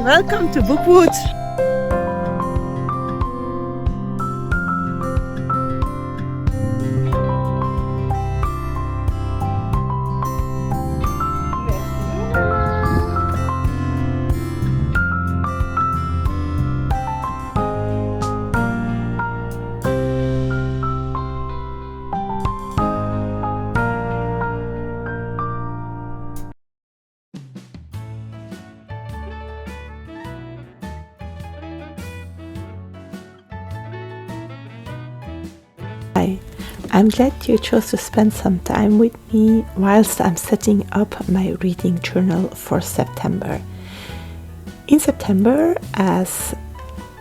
Welcome to Bookwood. Hi, I'm glad you chose to spend some time with me whilst I'm setting up my reading journal for September. In September, as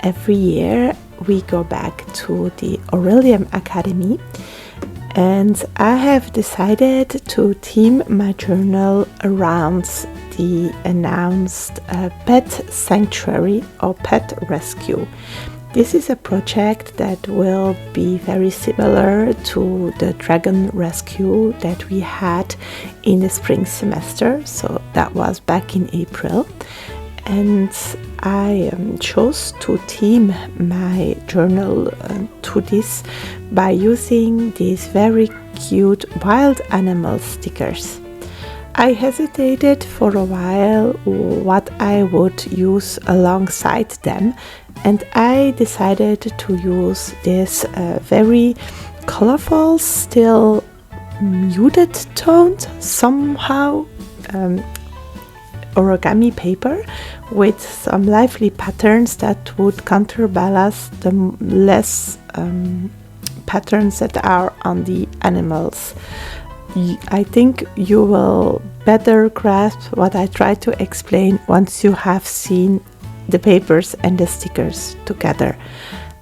every year, we go back to the Orillium Academy, and I have decided to theme my journal around the announced pet sanctuary or pet rescue. This is a project that will be very similar to the dragon rescue that we had in the spring semester, so that was back in April. And I chose to theme my journal to this by using these very cute wild animal stickers. I hesitated for a while what I would use alongside them, and I decided to use this very colorful, still muted toned, somehow origami paper with some lively patterns that would counterbalance the less patterns that are on the animals. I think you will better grasp what I try to explain once you have seen the papers and the stickers together.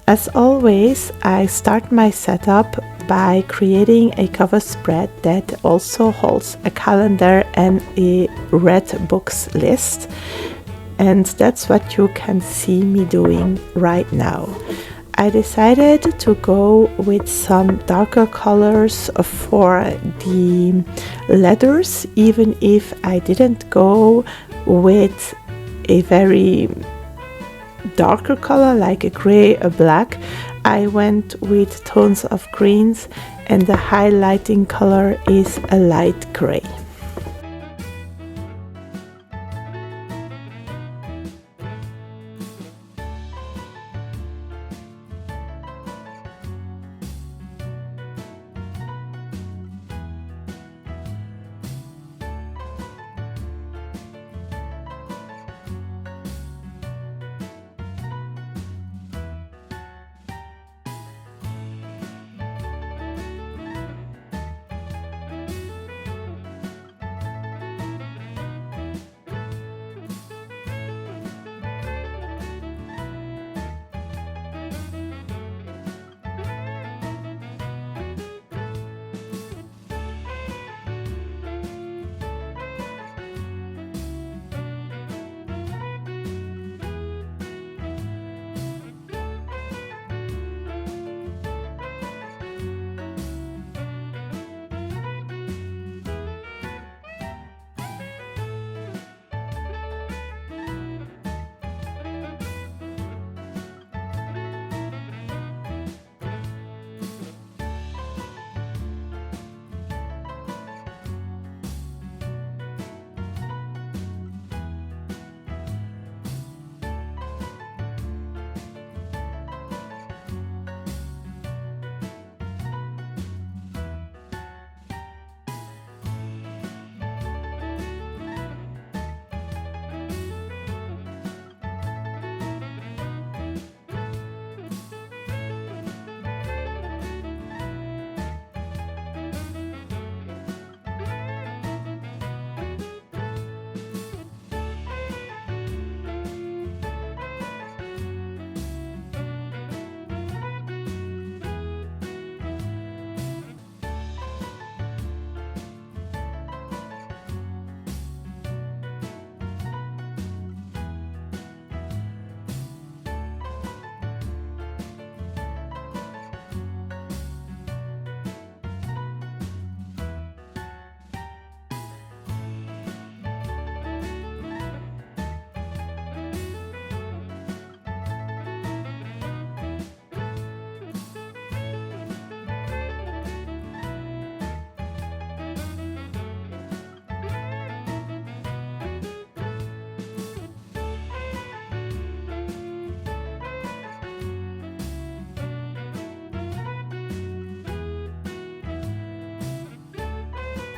As always, I start my setup by creating a cover spread that also holds a calendar and a read books list, and that's what you can see me doing right now. I decided to go with some darker colors for the letters, even if I didn't go with a very darker color like a gray or black. I went with tones of greens, and the highlighting color is a light gray.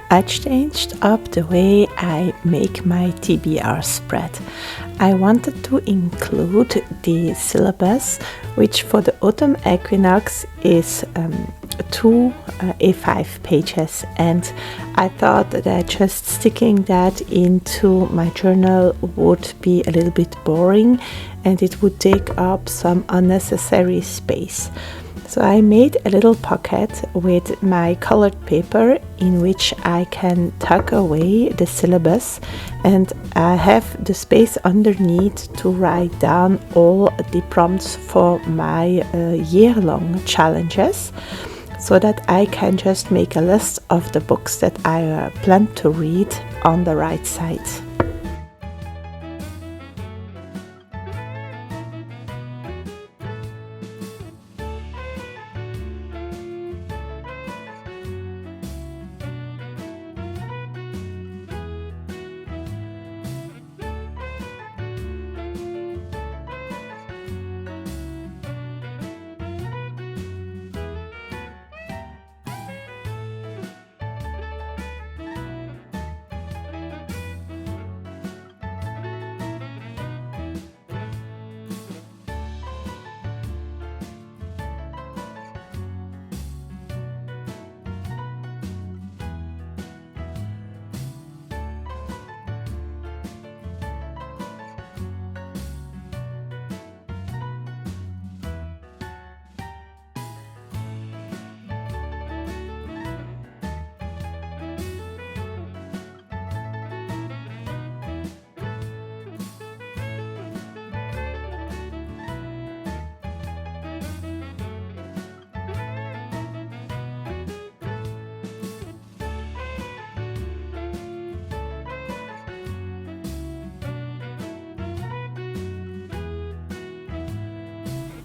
I changed up the way I make my TBR spread. I wanted to include the syllabus, which for the autumn equinox is 2 A5 pages, and I thought that just sticking that into my journal would be a little bit boring and it would take up some unnecessary space. So I made a little pocket with my colored paper in which I can tuck away the syllabus, and I have the space underneath to write down all the prompts for my year-long challenges, so that I can just make a list of the books that I plan to read on the right side.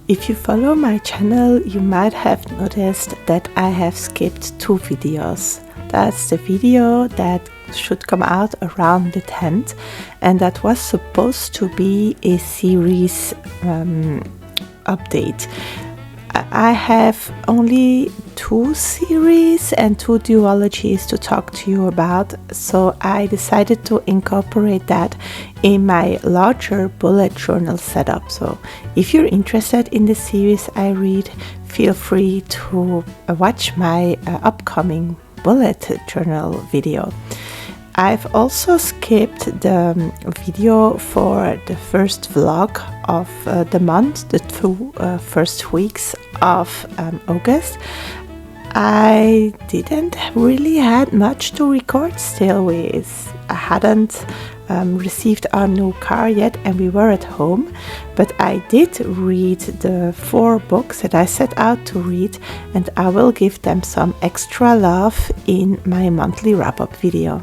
If you follow my channel, you might have noticed that I have skipped 2 videos. That's the video that should come out around the 10th, and that was supposed to be a series update. I have only 2 series and 2 duologies to talk to you about, so I decided to incorporate that in my larger bullet journal setup. So if you're interested in the series I read, feel free to watch my upcoming bullet journal video. I've also skipped the video for the first vlog of the month, the 2 first weeks of August. I didn't really had much to record still. I hadn't received our new car yet and we were at home, but I did read the 4 books that I set out to read, and I will give them some extra love in my monthly wrap-up video.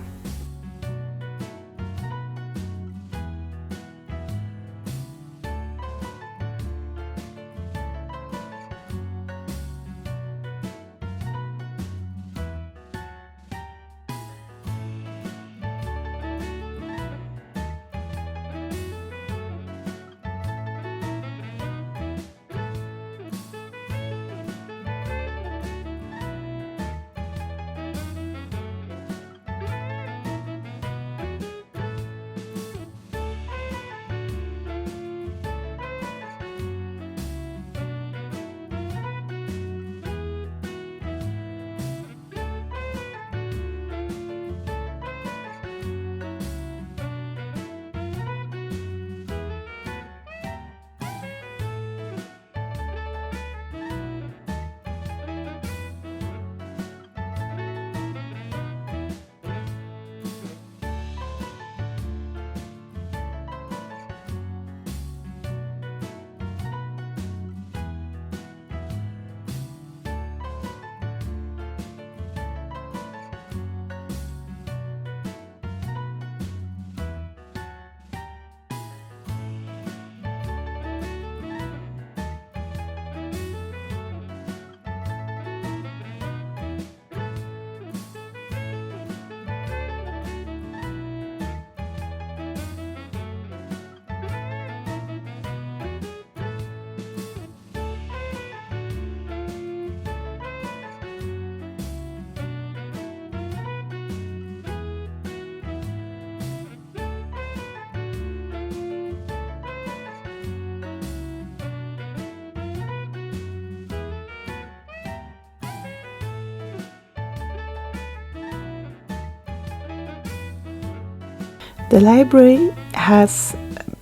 The library has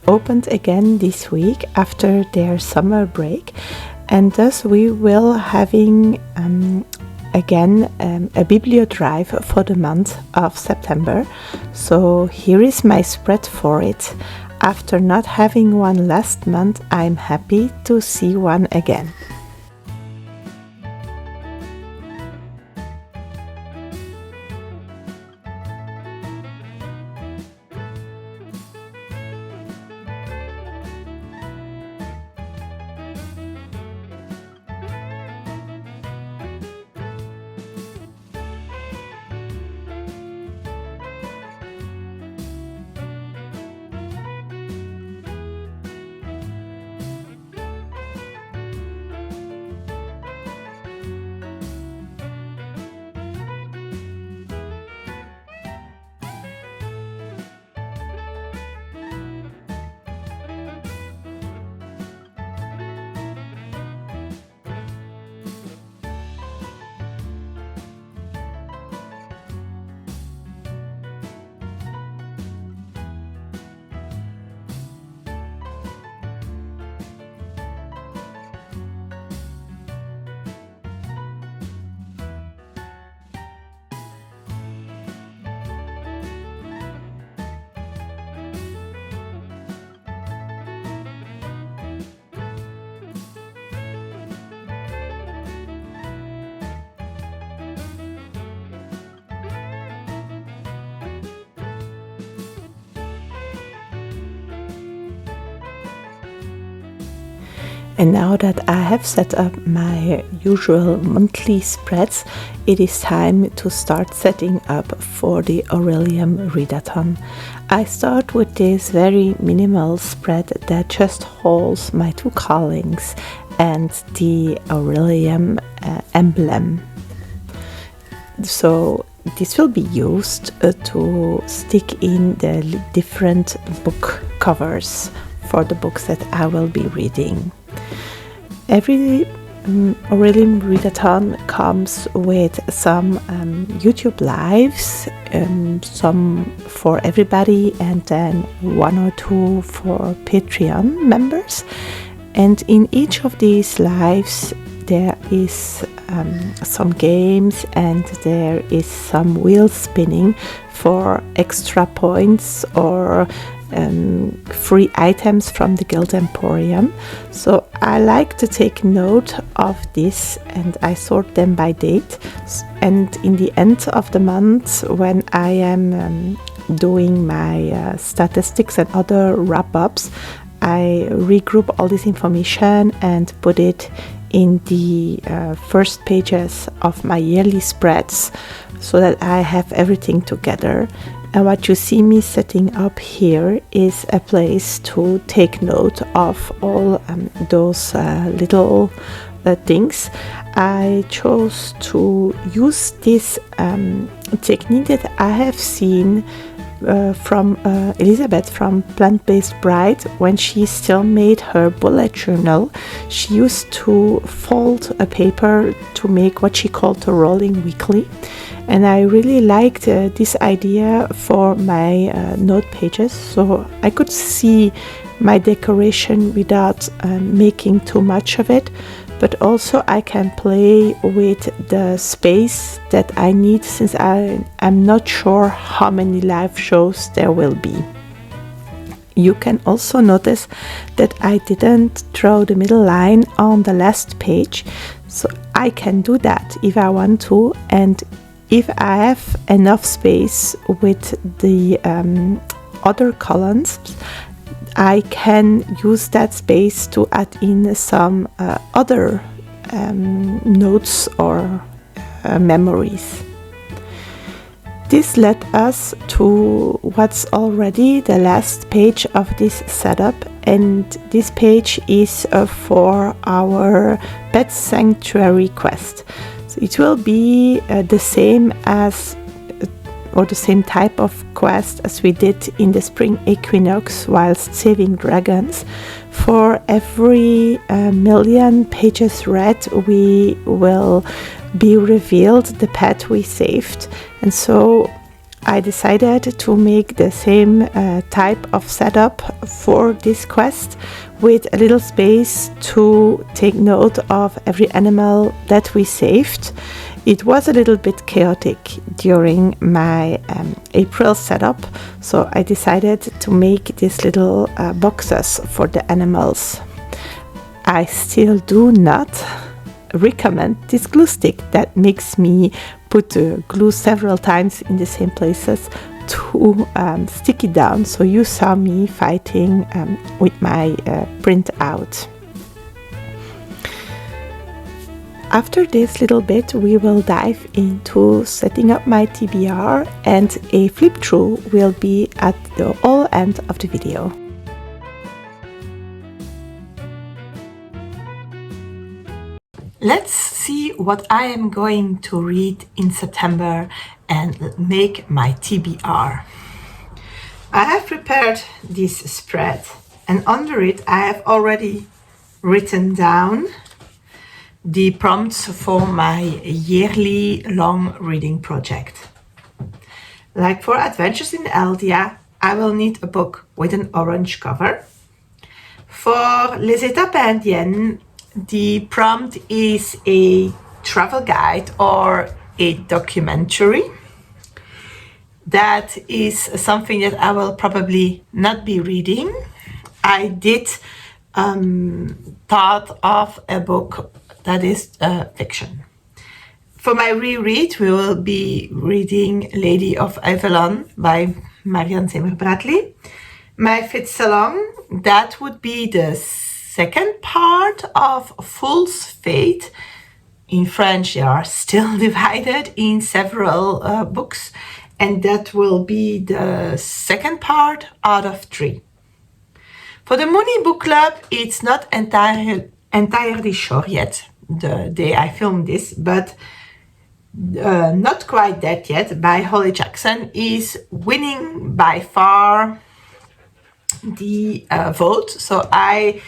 opened again this week after their summer break, and thus we will having again a bibliodrive for the month of September. So here is my spread for it. After not having one last month, I'm happy to see one again. And now that I have set up my usual monthly spreads, it is time to start setting up for the Orilium Readathon. I start with this very minimal spread that just holds my two callings and the Orilium emblem. So this will be used to stick in the different book covers for the books that I will be reading. Every Orilium Readathon comes with some YouTube lives, some for everybody, and then one or two for Patreon members. And in each of these lives there is some games and there is some wheel spinning for extra points or free items from the Guild Emporium. So I like to take note of this and I sort them by date. And in the end of the month, when I am doing my statistics and other wrap-ups, I regroup all this information and put it in the first pages of my yearly spreads so that I have everything together. And what you see me setting up here is a place to take note of all those little things. I chose to use this technique that I have seen from Elizabeth from Plant-Based Bride. When she still made her bullet journal, she used to fold a paper to make what she called a rolling weekly. And I really liked this idea for my note pages, so I could see my decoration without making too much of it, but also I can play with the space that I need, since I'm not sure how many live shows there will be. You can also notice that I didn't draw the middle line on the last page, so I can do that if I want to, and if I have enough space with the other columns, I can use that space to add in some other notes or memories. This led us to what's already the last page of this setup, and this page is for our Pet Sanctuary quest. So it will be the same as or the same type of quest as we did in the spring equinox whilst saving dragons. For every million pages read, we will be revealed the pet we saved. And so I decided to make the same type of setup for this quest, with a little space to take note of every animal that we saved. It was a little bit chaotic during my April setup, so I decided to make these little boxes for the animals. I still do not recommend this glue stick that makes me put the glue several times in the same places to stick it down. So you saw me fighting with my printout. After this little bit, we will dive into setting up my TBR, and a flip through will be at the all end of the video. Let's see what I am going to read in September and make my TBR. I have prepared this spread, and under it I have already written down the prompts for my yearly long reading project. Like for Adventures in Eldia, I will need a book with an orange cover. For Les Étapes Indiennes, the prompt is a travel guide or a documentary. That is something that I will probably not be reading. I did thought of a book that is fiction. For my reread, we will be reading Lady of Avalon by Marion Zimmer Bradley. My Fitz Along, that would be the second part of Fool's Fate. In French, they are still divided in several books, and that will be the second part out of 3. For the Mooney Book Club, it's not entirely sure yet, the day I filmed this, but Not Quite Dead Yet by Holly Jackson is winning by far the vote. So I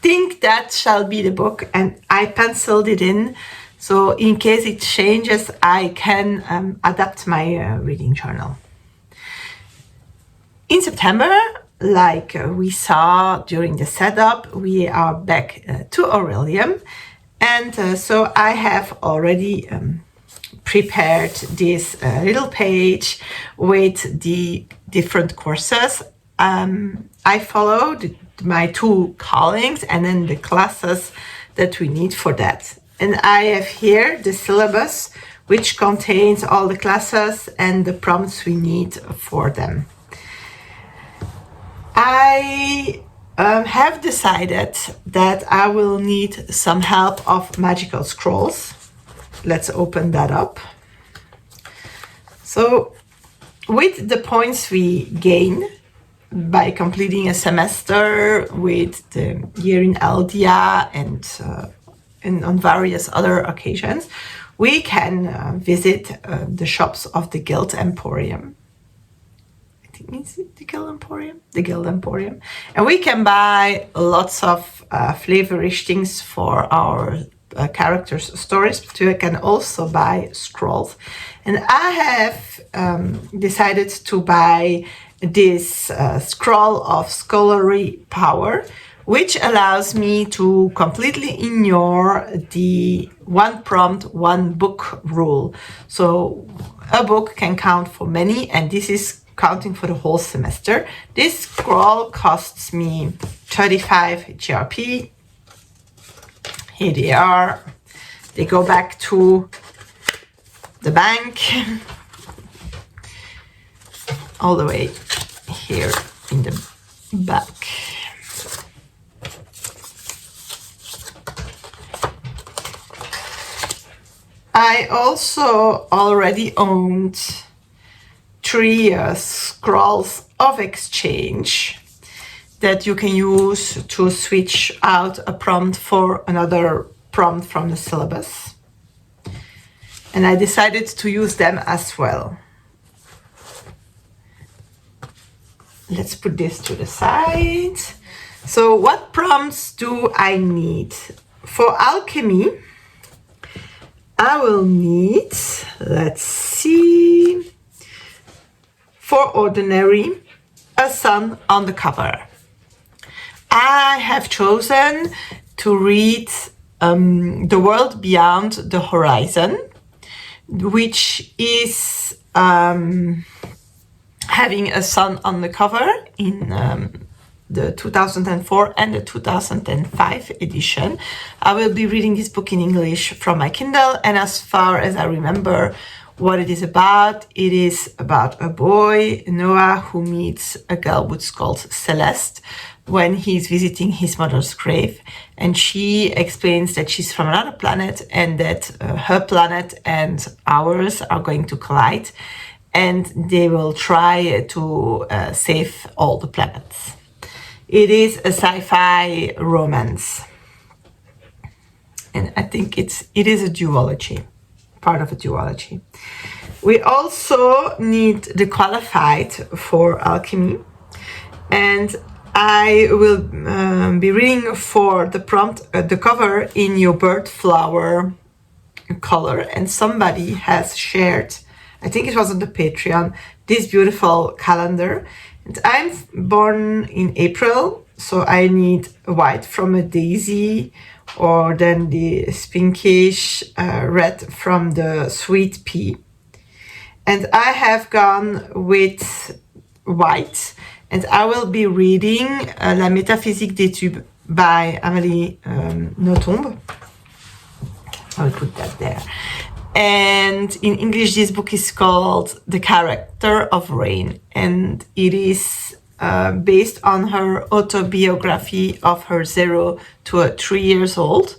think that shall be the book, and I penciled it in. So in case it changes, I can adapt my reading journal. In September, like we saw during the setup, we are back to Orilium. And so I have already prepared this little page with the different courses. I followed my 2 callings and then the classes that we need for that. And I have here the syllabus, which contains all the classes and the prompts we need for them. I have decided that I will need some help of magical scrolls. Let's open that up. So with the points we gain by completing a semester with the year in Eldia and on various other occasions, we can visit the shops of the Guild Emporium. I think it's the Guild Emporium? The Guild Emporium. And we can buy lots of flavorish things for our characters' stories, but we can also buy scrolls. And I have decided to buy this scroll of scholarly power, which allows me to completely ignore the 1 prompt, 1 book rule. So a book can count for many, and this is counting for the whole semester. This scroll costs me 35 GRP. Here they are. They go back to the bank all the way here in the back. I also already owned 3 scrolls of exchange that you can use to switch out a prompt for another prompt from the syllabus. And I decided to use them as well. Let's put this to the side. So what prompts do I need? For alchemy, I will need, let's see, For ordinary, a sun on the cover. I have chosen to read The World Beyond the Horizon, which is having a sun on the cover in the 2004 and the 2005 edition. I will be reading this book in English from my Kindle, and as far as I remember what it is about a boy, Noah, who meets a girl who's called Celeste when he's visiting his mother's grave, and she explains that she's from another planet and that her planet and ours are going to collide, and they will try to save all the planets. It is a sci-fi romance, and I think it is a duology, part of a duology. We also need the qualified for alchemy, and I will be reading for the prompt, the cover in your bird flower color, and somebody has shared, I think it was on the Patreon, this beautiful calendar. And I'm born in April, so I need white from a daisy, or then the pinkish red from the sweet pea. And I have gone with white, and I will be reading La Métaphysique des tubes by Amélie Nothomb. I'll put that there. And in English, this book is called The Character of Rain, and it is based on her autobiography of her 0 to 3 years old.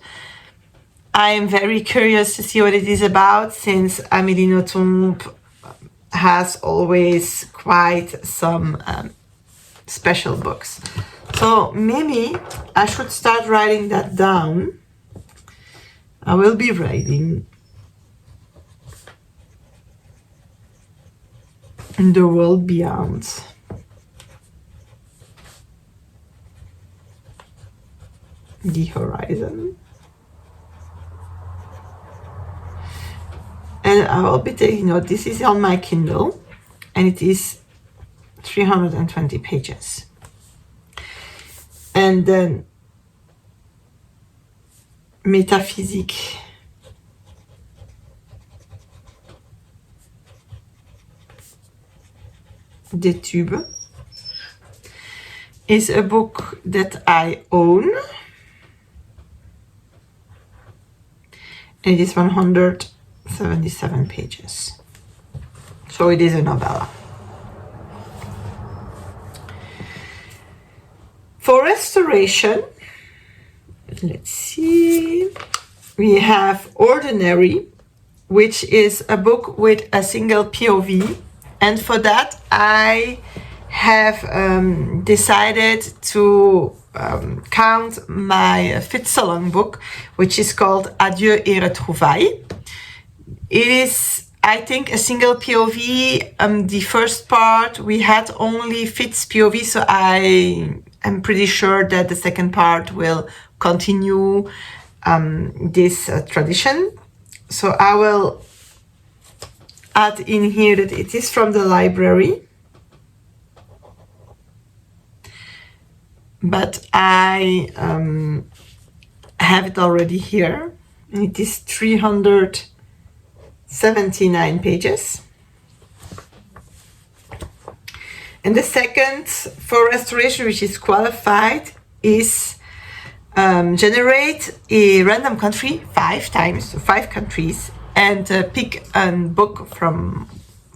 I am very curious to see what it is about, since Amélie Nothomb has always quite some special books. So maybe I should start writing that down. I will be writing In the World Beyond. The Horizon. And I will be taking note. This is on my Kindle, and it is 320 pages. And then Métaphysique. Des tubes is a book that I own. It is 177 pages. So it is a novella. For restoration, let's see, we have Ordinary, which is a book with a single POV. And for that, I have decided to count my Fitsalong book, which is called Adieu et Retrouvailles. It is, I think, a single POV. The first part, we had only Fit's POV, so I am pretty sure that the second part will continue this tradition. So I will add in here that it is from the library, but I have it already here, and it is 379 pages. And the second for restoration, which is qualified, is generate a random country 5 times, so 5 countries, and pick a book from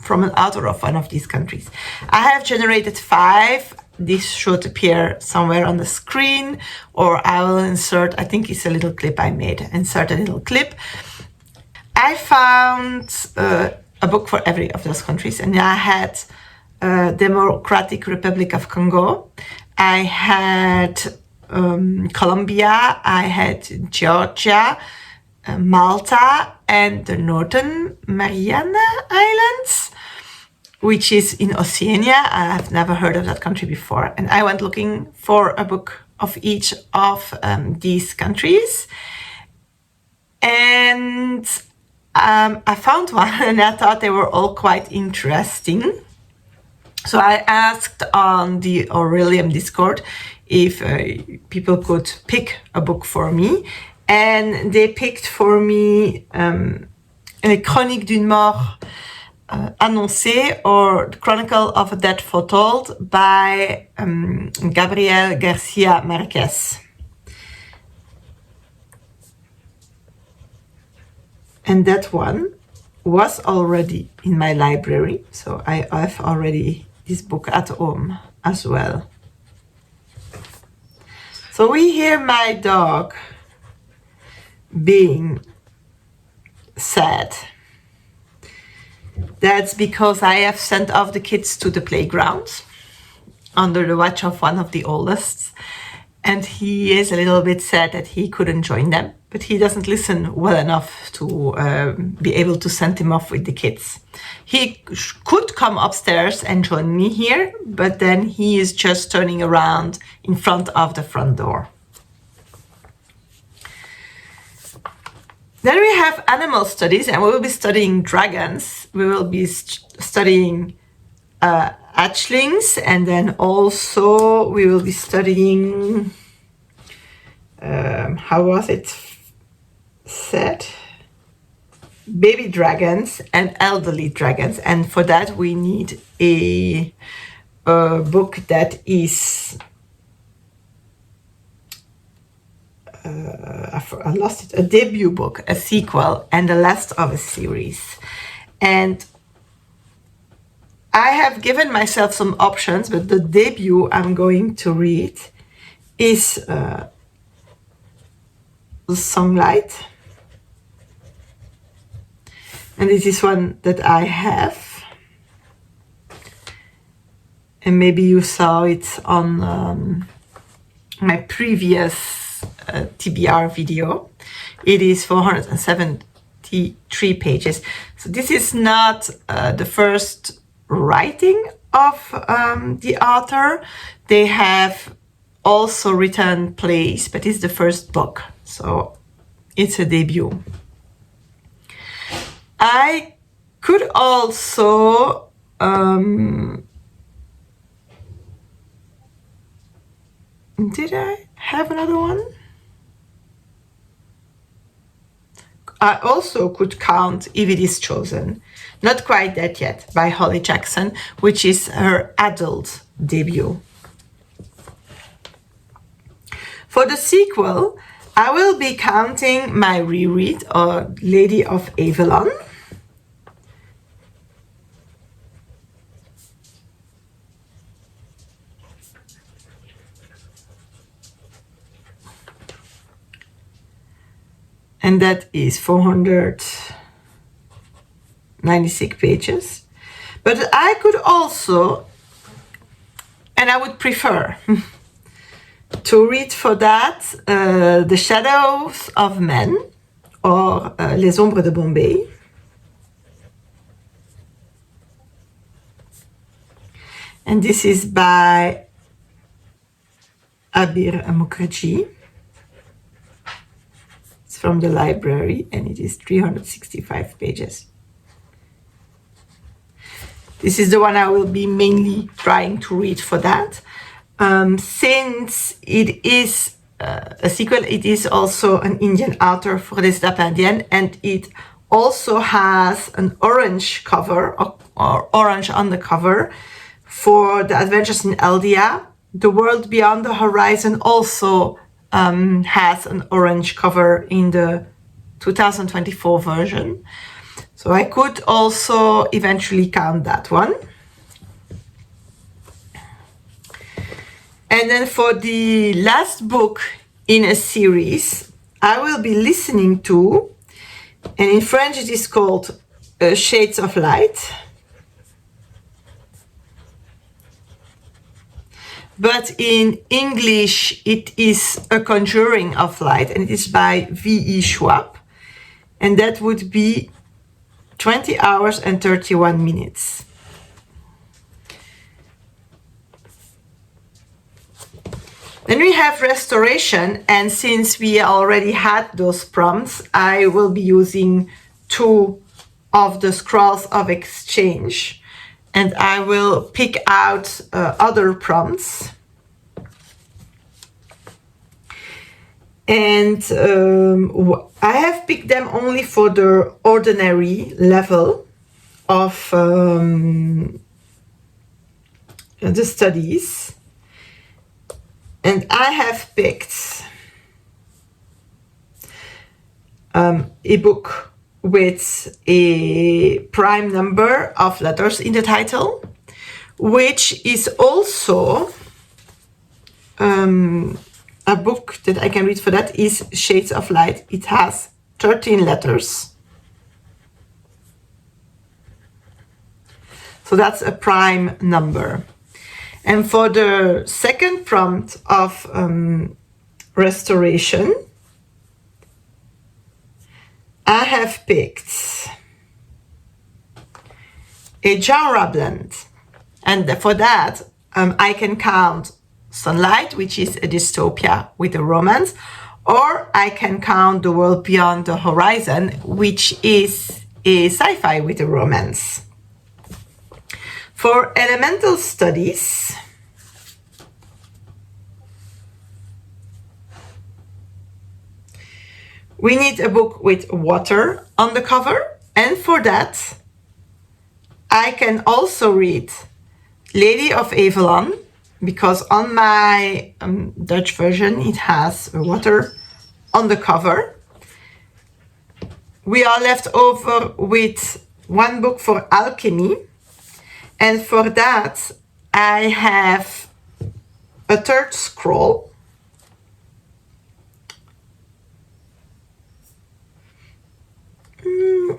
an author of one of these countries. I have generated 5. This should appear somewhere on the screen, or I will insert, I think it's a little clip I made, insert a little clip. I found a book for every of those countries, and I had Democratic Republic of Congo, I had Colombia, I had Georgia, Malta, and the Northern Mariana Islands, which is in Oceania. I have never heard of that country before. And I went looking for a book of each of these countries. And I found one, and I thought they were all quite interesting. So I asked on the Orillium Discord if people could pick a book for me, and they picked for me Chronique d'une mort annoncée, or Chronicle of a Death Foretold by Gabriel Garcia Marquez. And that one was already in my library, so I have already this book at home as well. So we hear my dog being sad. That's because I have sent off the kids to the playground under the watch of one of the oldest, and he is a little bit sad that he couldn't join them, but he doesn't listen well enough to be able to send him off with the kids. He could come upstairs and join me here, but then he is just turning around in front of the front door. Then we have animal studies, and we will be studying dragons. We will be studying hatchlings, and then also we will be studying, how was it said? Baby dragons and elderly dragons. And for that we need a book that is I lost it, a debut book, a sequel, and the last of a series. And I have given myself some options, but the debut I'm going to read is Songlight. And this is one that I have. And maybe you saw it on my previous TBR video. It is 473 pages. So this is not the first writing of the author. They have also written plays, but it's the first book, so it's a debut. I could also did I have another one? I also could count If It Is Chosen, not quite that yet, by Holly Jackson, which is her adult debut. For the sequel, I will be counting my reread of Lady of Avalon. And that is 496 pages. But I could also, and I would prefer, to read for that The Shadows of Men, or Les Ombres de Bombay. And this is by Abir Mukherjee. From the library, and it is 365 pages. This is the one I will be mainly trying to read for that. Since it is a sequel, it is also an Indian author, for this Indian, and it also has an orange cover, or orange on the cover, for The Adventures in Eldia. The World Beyond the Horizon also has an orange cover in the 2024 version. So I could also eventually count that one. And then for the last book in a series, I will be listening to, and in French it is called Shades of Light. But in English, it is A Conjuring of Light, and it is by V.E. Schwab. And that would be 20 hours and 31 minutes. Then we have Restoration, and since we already had those prompts, I will be using 2 of the Scrolls of Exchange. and I will pick out other prompts. And I have picked them only for the ordinary level of the studies. And I have picked a book with a prime number of letters in the title, which is also a book that I can read for that is Shades of Light. It has 13 letters. So that's a prime number. And for the second prompt of restoration, I have picked a genre blend. And for that, I can count Songlight, which is a dystopia with a romance, or I can count The World Beyond the Horizon, which is a sci-fi with a romance. For elemental studies, we need a book with water on the cover, and for that, I can also read Lady of Avalon, because on my Dutch version it has water on the cover. We are left over with one book for alchemy, and for that I have a third scroll.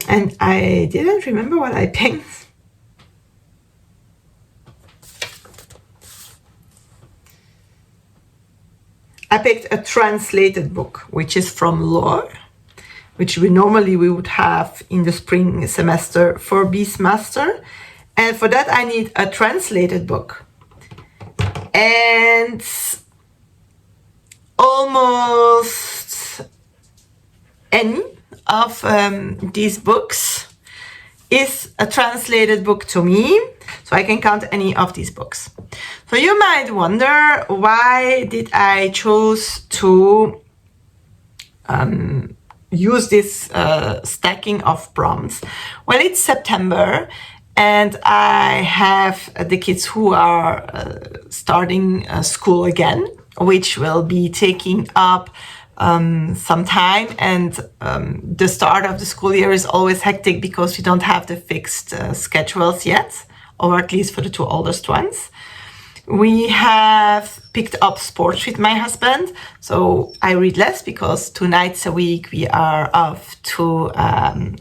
And I didn't remember what I picked. I picked a translated book, which is from Lore, which we would have in the spring semester for Beastmaster. And for that, I need a translated book. And almost any of these books is a translated book to me, so I can count any of these books. So you might wonder, why did I choose to use this stacking of prompts? Well, it's September, and I have the kids who are starting school again, which will be taking up some time, and the start of the school year is always hectic because we don't have the fixed schedules yet, or at least for the two oldest ones. We have picked up sports with my husband, so I read less because 2 nights a week we are off to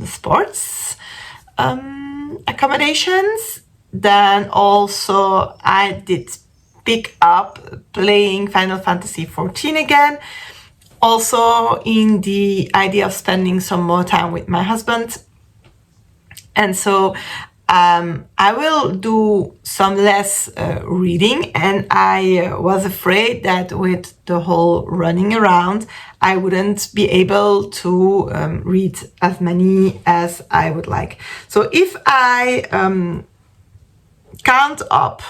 sports accommodations. Then also I did pick up playing Final Fantasy XIV again, also in the idea of spending some more time with my husband. And so I will do some less reading, and I was afraid that with the whole running around, I wouldn't be able to read as many as I would like. So if I count up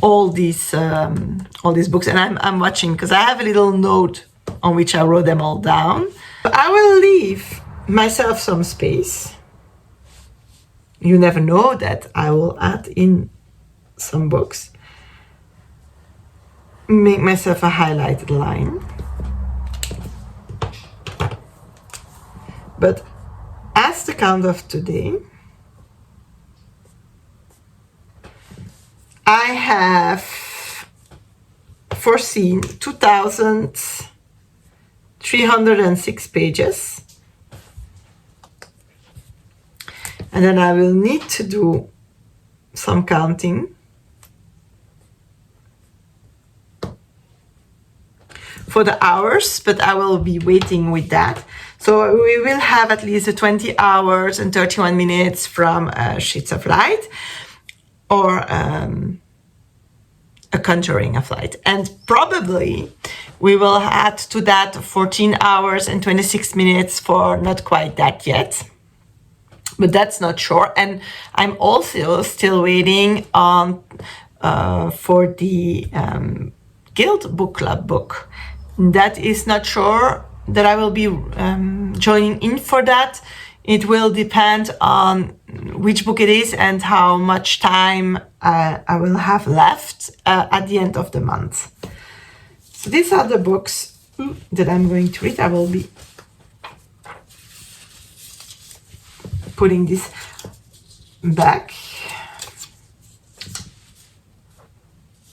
all these books, and I'm watching because I have a little note on which I wrote them all down. I will leave myself some space. You never know that I will add in some books. Make myself a highlighted line. But as the count of today, I have foreseen 2,306 pages. And then I will need to do some counting. For the hours, but I will be waiting with that. So we will have at least 20 hours and 31 minutes from Shades of Light, or a conjuring of light. And probably we will add to that 14 hours and 26 minutes for Not Quite That Yet, but that's not sure. And I'm also still waiting on for the Guild Book Club book. That is not sure that I will be joining in for that. It will depend on which book it is and how much time I will have left at the end of the month. So these are the books that I'm going to read. I will be putting this back.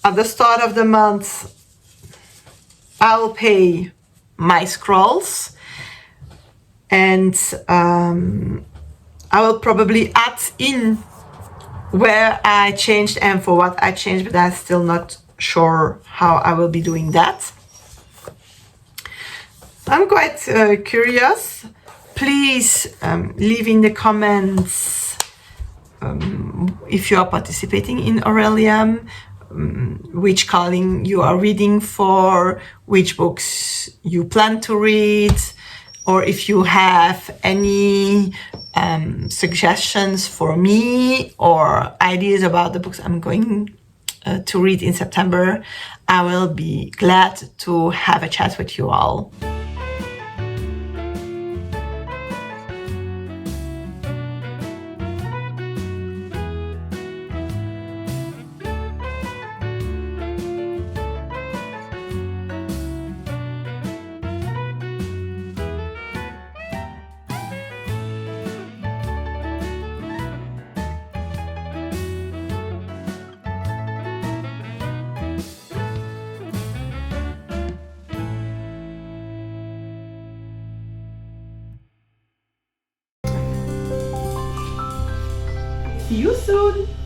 At the start of the month, I'll pay my scrolls, and I will probably add in where I changed and for what I changed, but I'm still not sure how I will be doing that. I'm quite curious. Please leave in the comments if you are participating in Orillium, which calling you are reading for, which books you plan to read, or if you have any suggestions for me or ideas about the books I'm going to read in September. I will be glad to have a chat with you all. See you soon!